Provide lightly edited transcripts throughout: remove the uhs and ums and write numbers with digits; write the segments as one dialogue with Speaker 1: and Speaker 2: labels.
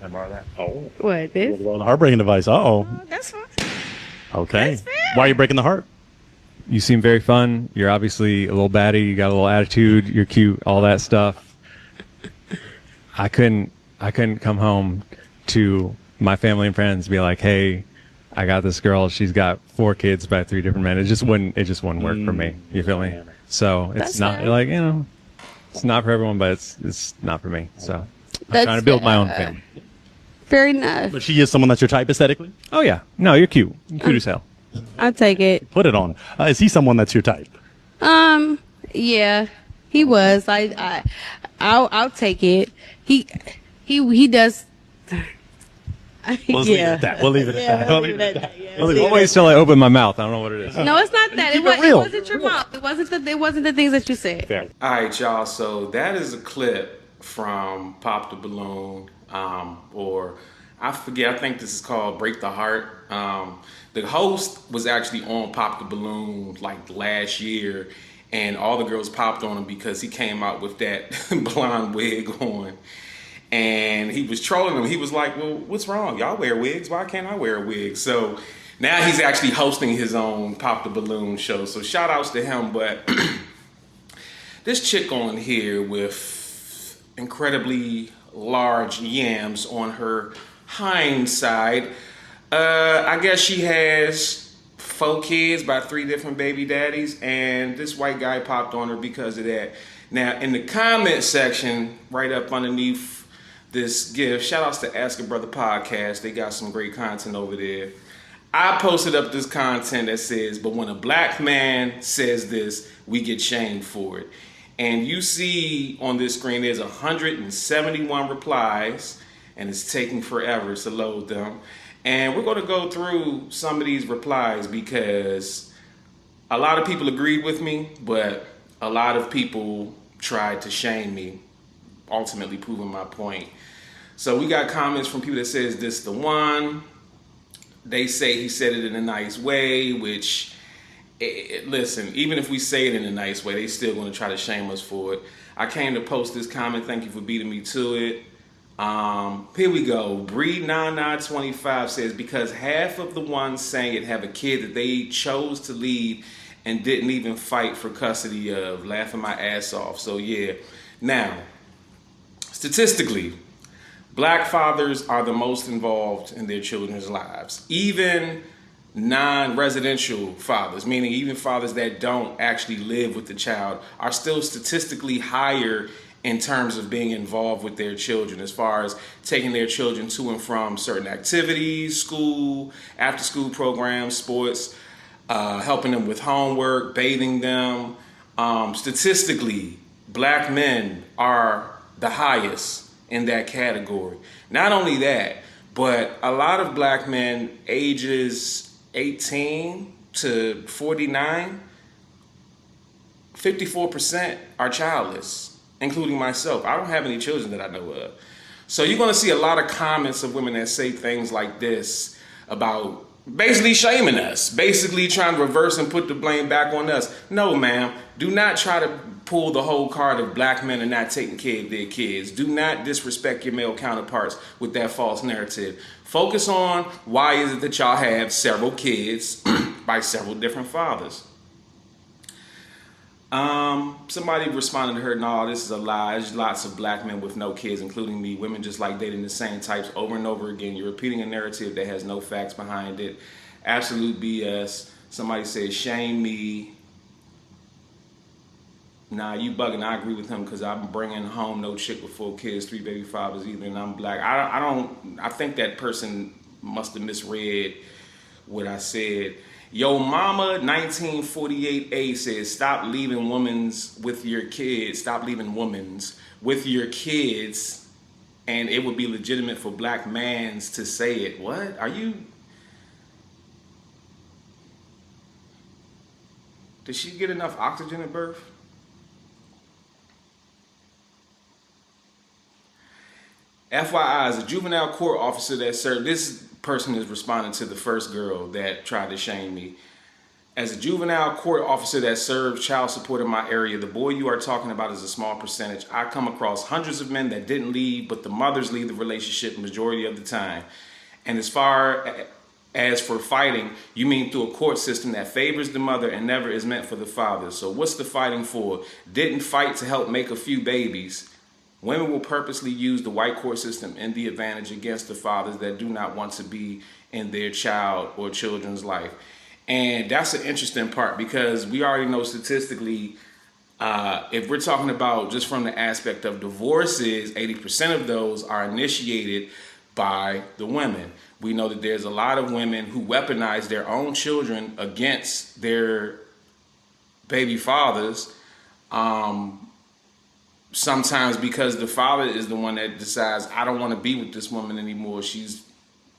Speaker 1: Can I borrow that? Oh.
Speaker 2: What, this?
Speaker 1: On the heartbreaking device. Uh-oh.
Speaker 2: Oh, that's fine.
Speaker 1: Okay.
Speaker 2: That's fair.
Speaker 1: Why are you breaking the heart?
Speaker 3: You seem very fun. You're obviously a little baddie. You got a little attitude. You're cute. All that stuff. I couldn't come home to my family and friends and be like, hey, I got this girl. She's got 4 kids by 3 different men. It just wouldn't work for me. You feel me? So it's
Speaker 2: That's
Speaker 3: not
Speaker 2: fair.
Speaker 3: like, it's not for everyone, but it's not for me. So I'm
Speaker 2: That's
Speaker 3: trying to build my own
Speaker 2: fair.
Speaker 3: family.
Speaker 2: Very nice.
Speaker 1: But she is someone that's your type aesthetically?
Speaker 3: Oh yeah. No, you're cute. You're cute as hell.
Speaker 2: I'll take it.
Speaker 1: Put it on. Is he someone that's your type?
Speaker 2: Yeah, he was. I'll take it. He does.
Speaker 1: We'll leave it at that. We'll leave it at that.
Speaker 2: We'll leave it at that. Yeah.
Speaker 3: Well, wait till I open my mouth. I don't know what it is.
Speaker 2: No, it's not that.
Speaker 1: Keep
Speaker 2: It
Speaker 1: it real.
Speaker 2: wasn't your mouth. It wasn't the things that you said.
Speaker 1: Fair.
Speaker 4: All right, y'all. So that is a clip from Pop the Balloon, or I forget. I think this is called Break the Heart. The host was actually on Pop the Balloon like last year, and all the girls popped on him because he came out with that blonde wig on. And he was trolling them. He was like, well, what's wrong? Y'all wear wigs. Why can't I wear a wig? So now he's actually hosting his own Pop the Balloon show. So shout outs to him. But this chick on here with incredibly large yams on her hind side, I guess she has 4 kids by 3 different baby daddies. And this white guy popped on her because of that. Now, in the comment section, right up underneath this gift, shout outs to Ask a Brother Podcast. They got some great content over there. I posted up this content that says, but when a black man says this, we get shamed for it. And you see on this screen, there's 171 replies, and it's taking forever to load them. And we're going to go through some of these replies because a lot of people agreed with me, but a lot of people tried to shame me, ultimately proving my point. So we got comments from people that says this the one. They say he said it in a nice way, which, listen, even if we say it in a nice way, they still going to try to shame us for it. I came to post this comment. Thank you for beating me to it. Here we go. Breed9925 says, because half of the ones saying it have a kid that they chose to leave and didn't even fight for custody of. Laughing my ass off. So yeah. Now, statistically, black fathers are the most involved in their children's lives. Even non-residential fathers, meaning even fathers that don't actually live with the child, are still statistically higher in terms of being involved with their children, as far as taking their children to and from certain activities, school, after-school programs, sports, helping them with homework, bathing them. Statistically, black men are the highest in that category. Not only that, but a lot of black men ages 18 to 49, 54% are childless, including myself. I don't have any children that I know of. So you're gonna see a lot of comments of women that say things like this about basically shaming us, basically trying to reverse and put the blame back on us. No, ma'am, do not try to pull the whole card of black men are not taking care of their kids. Do not disrespect your male counterparts with that false narrative. Focus on why is it that y'all have several kids by several different fathers. Somebody responded to her, no, this is a lie. There's lots of black men with no kids, including me. Women just like dating the same types over and over again. You're repeating a narrative that has no facts behind it. Absolute BS. Somebody said, shame me. Nah, you bugging. I agree with him because I'm bringing home no chick with 4 kids, 3 baby fathers either, and I'm black. I think that person must have misread what I said. Yo Mama 1948A says, stop leaving women's with your kids. Stop leaving women's with your kids, and it would be legitimate for black mans to say it. What? Are you? Did she get enough oxygen at birth? FYI, as a juvenile court officer that served, this person is responding to the first girl that tried to shame me. As a juvenile court officer that served child support in my area, the boy you are talking about is a small percentage. I come across hundreds of men that didn't leave, but the mothers leave the relationship majority of the time. And as far as for fighting, you mean through a court system that favors the mother and never is meant for the father. So what's the fighting for? Didn't fight to help make a few babies. Women will purposely use the white court system in the advantage against the fathers that do not want to be in their child or children's life. And that's an interesting part, because we already know statistically, if we're talking about just from the aspect of divorces, 80% of those are initiated by the women. We know that there's a lot of women who weaponize their own children against their baby fathers, sometimes because the father is the one that decides, I don't want to be with this woman anymore. She's,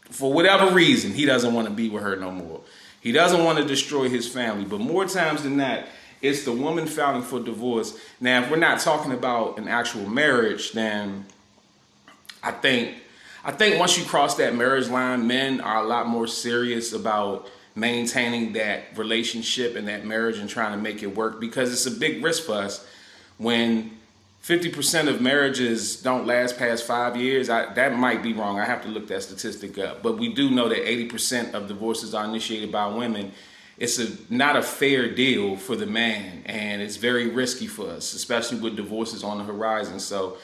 Speaker 4: for whatever reason, he doesn't want to be with her no more. He doesn't want to destroy his family. But more times than that, it's the woman filing for divorce. Now, if we're not talking about an actual marriage, then I think once you cross that marriage line, men are a lot more serious about maintaining that relationship and that marriage and trying to make it work, because it's a big risk for us. When 50% of marriages don't last past 5 years, that might be wrong. I have to look that statistic up. But we do know that 80% of divorces are initiated by women. It's not a fair deal for the man, and it's very risky for us, especially with divorces on the horizon. So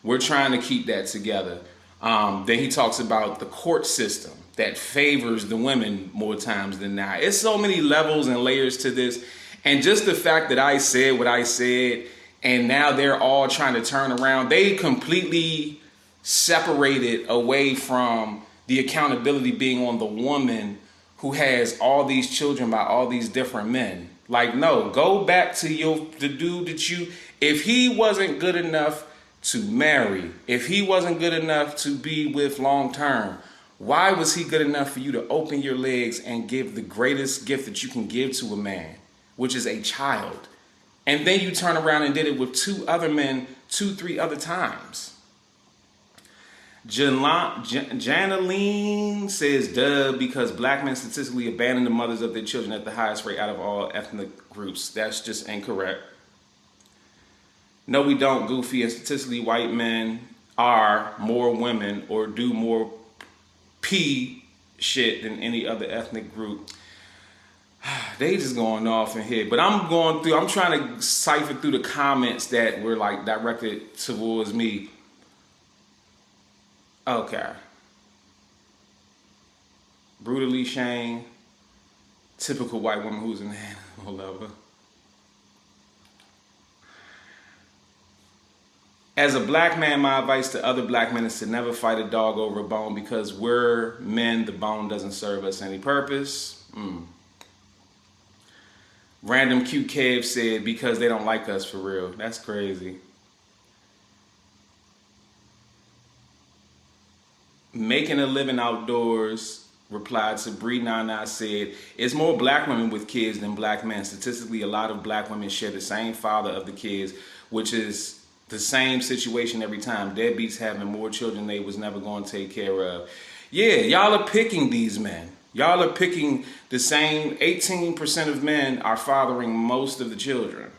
Speaker 4: we're trying to keep that together. Then he talks about the court system that favors the women more times than not. It's so many levels and layers to this. And just the fact that I said what I said, and now they're all trying to turn around. They completely separated away from the accountability being on the woman who has all these children by all these different men. Like, no, go back to the dude that if he wasn't good enough to marry, if he wasn't good enough to be with long term, why was he good enough for you to open your legs and give the greatest gift that you can give to a man, which is a child? And then you turn around and did it with 2 other men 2-3 other times. Janaline says, duh, because black men statistically abandon the mothers of their children at the highest rate out of all ethnic groups. That's just incorrect. No, we don't, Goofy. And statistically, white men are more women or do more P shit than any other ethnic group. They just going off in here. But I'm trying to cipher through the comments that were like directed towards me. Okay. Brutally Shane. Typical white woman who's an animal lover. As a black man, my advice to other black men is to never fight a dog over a bone, because we're men, the bone doesn't serve us any purpose. Random Cute Kev said, because they don't like us for real. That's crazy. Making a living outdoors replied to Bree Nana said, it's more black women with kids than black men. Statistically, a lot of black women share the same father of the kids, which is the same situation every time. Deadbeats having more children they was never going to take care of. Yeah, y'all are picking these men. Y'all are picking the same 18% of men are fathering most of the children.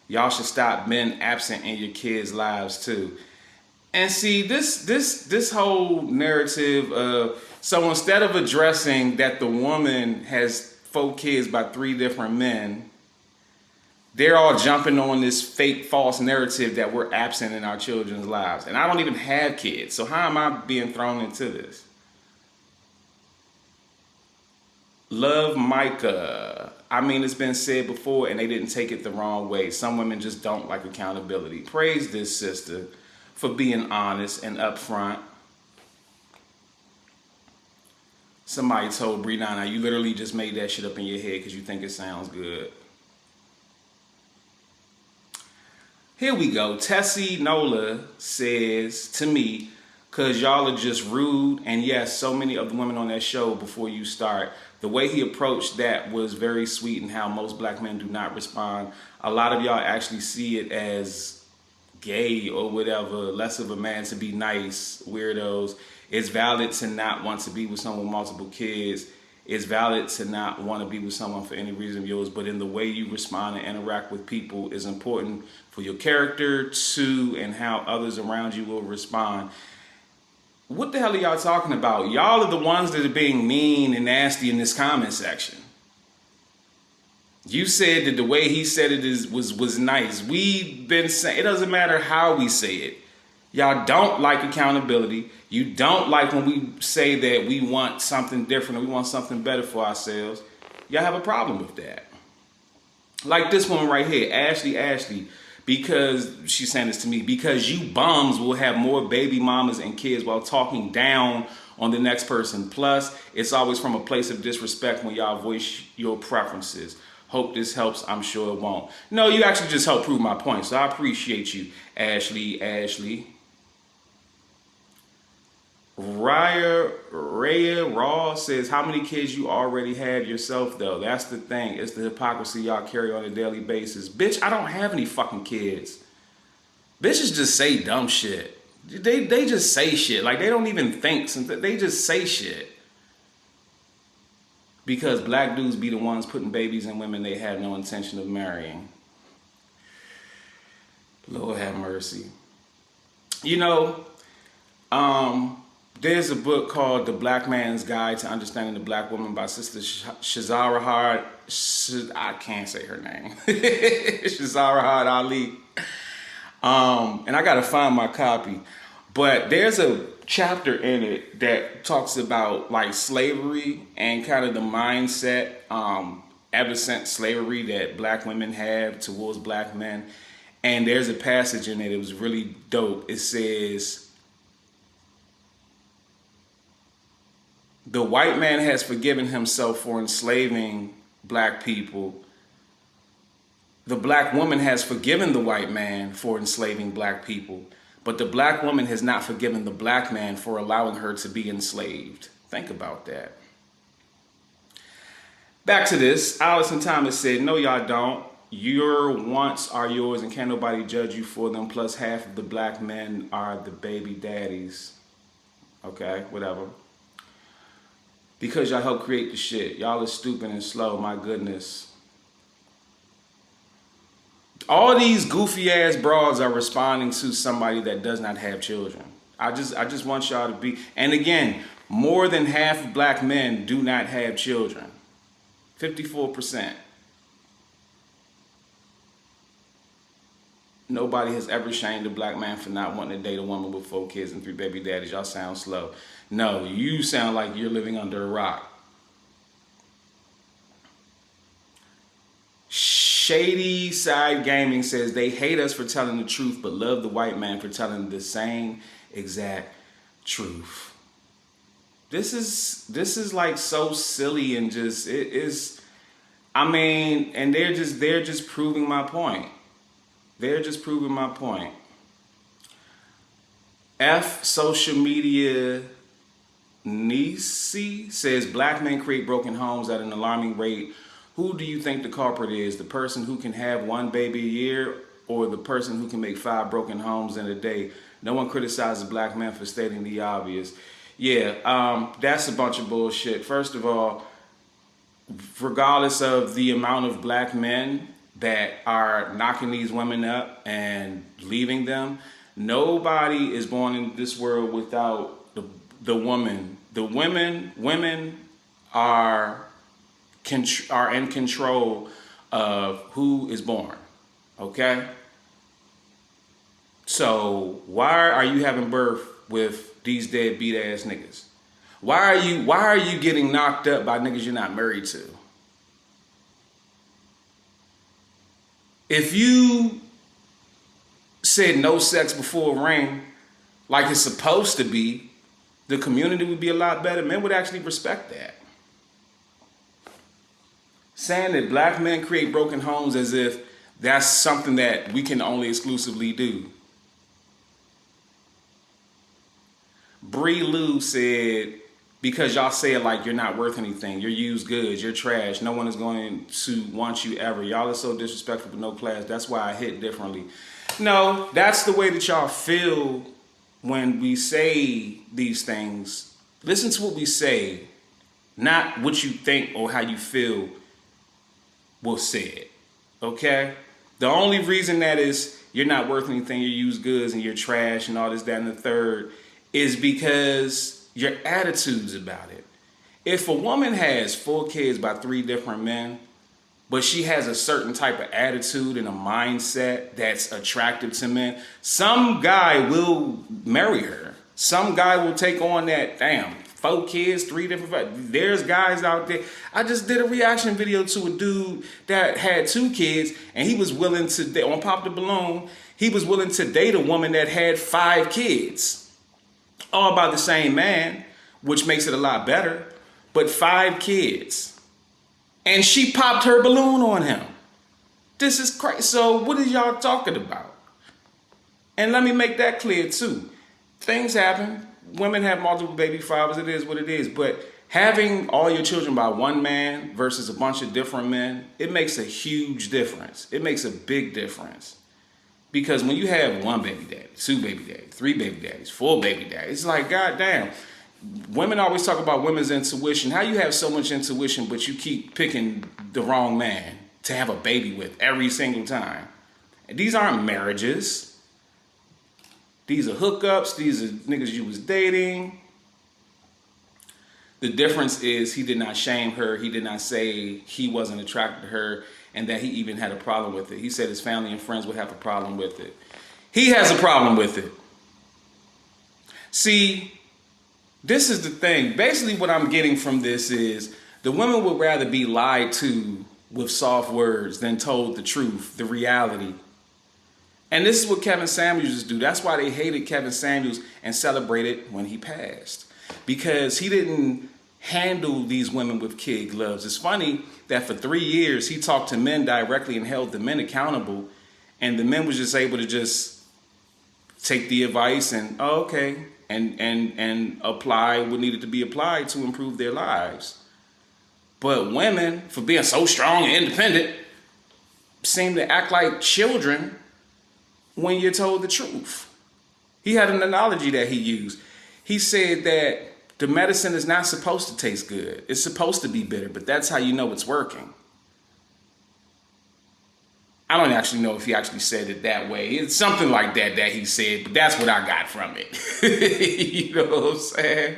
Speaker 4: Y'all should stop men absent in your kids' lives too. And see, this whole narrative of, so instead of addressing that the woman has 4 kids by 3 different men, they're all jumping on this fake false narrative that we're absent in our children's lives. And I don't even have kids, so how am I being thrown into this? Love Micah. I mean, it's been said before and they didn't take it the wrong way. Some women just don't like accountability. Praise this sister for being honest and upfront. Somebody told Bree Nana, you literally just made that shit up in your head because you think it sounds good. Here we go. Tessie Nola says to me, because y'all are just rude. And yes, so many of the women on that show before you start, the way he approached that was very sweet, and how most black men do not respond. A lot of y'all actually see it as gay or whatever, less of a man to be nice, weirdos. It's valid to not want to be with someone with multiple kids It's valid to not want to be with someone for any reason of yours, but in the way you respond and interact with people is important for your character too, and how others around you will respond. What the hell are y'all talking about? Y'all are the ones that are being mean and nasty in this comment section. You said that the way he said it was nice. We've been saying, it doesn't matter how we say it. Y'all don't like accountability. You don't like when we say that we want something different or we want something better for ourselves. Y'all have a problem with that. Like this one right here, Ashley, because she's saying this to me, because you bums will have more baby mamas and kids while talking down on the next person. Plus, it's always from a place of disrespect when y'all voice your preferences. Hope this helps. I'm sure it won't. No, you actually just helped prove my point. So I appreciate you, Ashley. Raya Raw says, how many kids you already had yourself, though? That's the thing. It's the hypocrisy y'all carry on a daily basis. Bitch, I don't have any fucking kids. Bitches just say dumb shit. They just say shit. Like, they don't even think. They just say shit. Because black dudes be the ones putting babies in women they have no intention of marrying. Lord have mercy. You know, there's a book called The Black Man's Guide to Understanding the Black Woman by Sister Shazarahad. I can't say her name. Shazarahad Ali. And I gotta find my copy. But there's a chapter in it that talks about like slavery and kind of the mindset ever since slavery that black women have towards black men. And there's a passage in it. It was really dope. It says, the white man has forgiven himself for enslaving black people. The black woman has forgiven the white man for enslaving black people. But the black woman has not forgiven the black man for allowing her to be enslaved. Think about that. Back to this. Allison Thomas said, no, y'all don't. Your wants are yours and can't nobody judge you for them. Plus half of the black men are the baby daddies. Okay, whatever. Because y'all help create the shit. Y'all are stupid and slow, my goodness. All these goofy ass broads are responding to somebody that does not have children. I just want y'all to be, and again, more than half of black men do not have children. 54%. Nobody has ever shamed a black man for not wanting to date a woman with 4 kids and 3 baby daddies. Y'all sound slow. No, you sound like you're living under a rock. Shady Side Gaming says they hate us for telling the truth, but love the white man for telling the same exact truth. This is like so silly and just it is. I mean, and they're just proving my point. They're just proving my point. F social media Nisi says black men create broken homes at an alarming rate. Who do you think the culprit is? The person who can have 1 baby a year or the person who can make 5 broken homes in a day? No one criticizes black men for stating the obvious. Yeah, that's a bunch of bullshit. First of all, regardless of the amount of black men that are knocking these women up and leaving them, nobody is born in this world without the woman. The women are in control of who is born, okay? So why are you having birth with these deadbeat ass niggas? Why are you getting knocked up by niggas you're not married to? If you said no sex before a ring, like it's supposed to be, the community would be a lot better. Men would actually respect that. Saying that black men create broken homes as if that's something that we can only exclusively do. Bree Lou said, because y'all say it like you're not worth anything, you're used goods, you're trash, no one is going to want you ever. Y'all are so disrespectful with no class, that's why I hit differently. No, that's the way that y'all feel when we say these things. Listen to what we say, not what you think or how you feel was said. Okay? The only reason that is you're not worth anything, you use goods and you're trash and all this, that, and the third is because your attitudes about it. If a woman has 4 kids by 3 different men, but she has a certain type of attitude and a mindset that's attractive to men, some guy will marry her. Some guy will take on that, damn, 4 kids, 3 different, there's guys out there. I just did a reaction video to a dude that had 2 kids and he was willing to, on Pop the Balloon, he was willing to date a woman that had 5 kids. All by the same man, which makes it a lot better, but 5 kids. And she popped her balloon on him. This is crazy. So what are y'all talking about? And let me make that clear too. Things happen. Women have multiple baby fathers. It is what it is. But having all your children by one man versus a bunch of different men, it makes a huge difference. It makes a big difference. Because when you have 1 baby daddy, 2 baby daddies, 3 baby daddies, 4 baby daddies, it's like, goddamn. Women always talk about women's intuition. How you have so much intuition, but you keep picking the wrong man to have a baby with every single time. And these aren't marriages. These are hookups. These are niggas you was dating. The difference is he did not shame her. He did not say he wasn't attracted to her and that he even had a problem with it. He said his family and friends would have a problem with it. He has a problem with it. See, this is the thing. Basically what I'm getting from this is the women would rather be lied to with soft words than told the truth, the reality. And this is what Kevin Samuels do. That's why they hated Kevin Samuels and celebrated when he passed. Because he didn't handle these women with kid gloves. It's funny that for 3 years he talked to men directly and held the men accountable. And the men was just able to just take the advice and, oh, okay, and apply what needed to be applied to improve their lives. But women, for being so strong and independent, seem to act like children when you're told the truth. He had an analogy that he used. He said that the medicine is not supposed to taste good. It's supposed to be bitter, but that's how you know it's working. I don't actually know if he actually said it that way. It's something like that he said, but that's what I got from it. You know what I'm saying?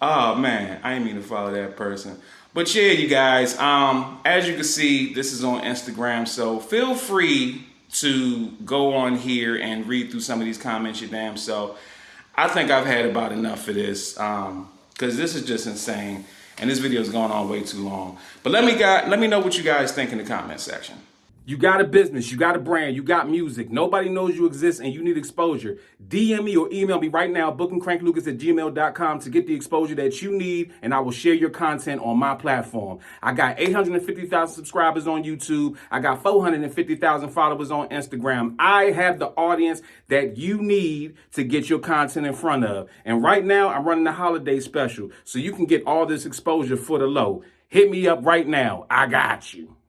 Speaker 4: Oh, man, I didn't mean to follow that person. But yeah, you guys, as you can see, this is on Instagram, so feel free to go on here and read through some of these comments your damn self. I think I've had about enough of this, because this is just insane, and this video is going on way too long. But let me know what you guys think in the comment section. You got a business, you got a brand, you got music, nobody knows you exist and you need exposure. DM me or email me right now, bookingcranklucas@gmail.com to get the exposure that you need, and I will share your content on my platform. I got 850,000 subscribers on YouTube. I got 450,000 followers on Instagram. I have the audience that you need to get your content in front of. And right now, I'm running a holiday special, so you can get all this exposure for the low. Hit me up right now. I got you.